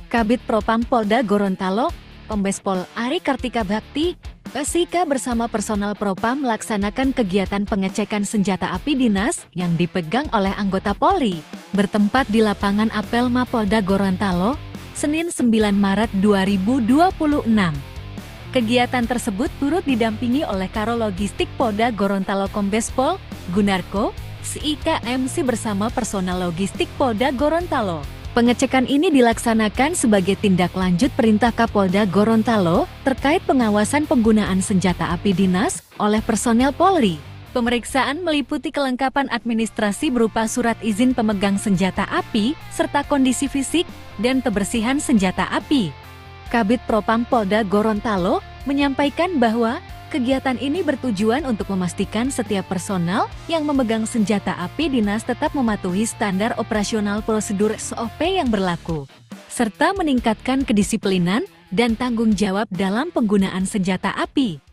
Kabid Propam Polda Gorontalo, Kombes Pol Ari Kartika Bhakti, SIK bersama personal Propam melaksanakan kegiatan pengecekan senjata api dinas yang dipegang oleh anggota Polri, bertempat di lapangan apel Mapolda Gorontalo, Senin 9 Maret 2026. Kegiatan tersebut turut didampingi oleh Karo Logistik Polda Gorontalo Kombes Pol Gunarko, SIK MC bersama personal logistik Polda Gorontalo. Pengecekan ini dilaksanakan sebagai tindak lanjut perintah Kapolda Gorontalo terkait pengawasan penggunaan senjata api dinas oleh personel Polri. Pemeriksaan meliputi kelengkapan administrasi berupa surat izin pemegang senjata api, serta kondisi fisik dan kebersihan senjata api. Kabid Propam Polda Gorontalo menyampaikan bahwa kegiatan ini bertujuan untuk memastikan setiap personal yang memegang senjata api dinas tetap mematuhi standar operasional prosedur SOP yang berlaku, serta meningkatkan kedisiplinan dan tanggung jawab dalam penggunaan senjata api.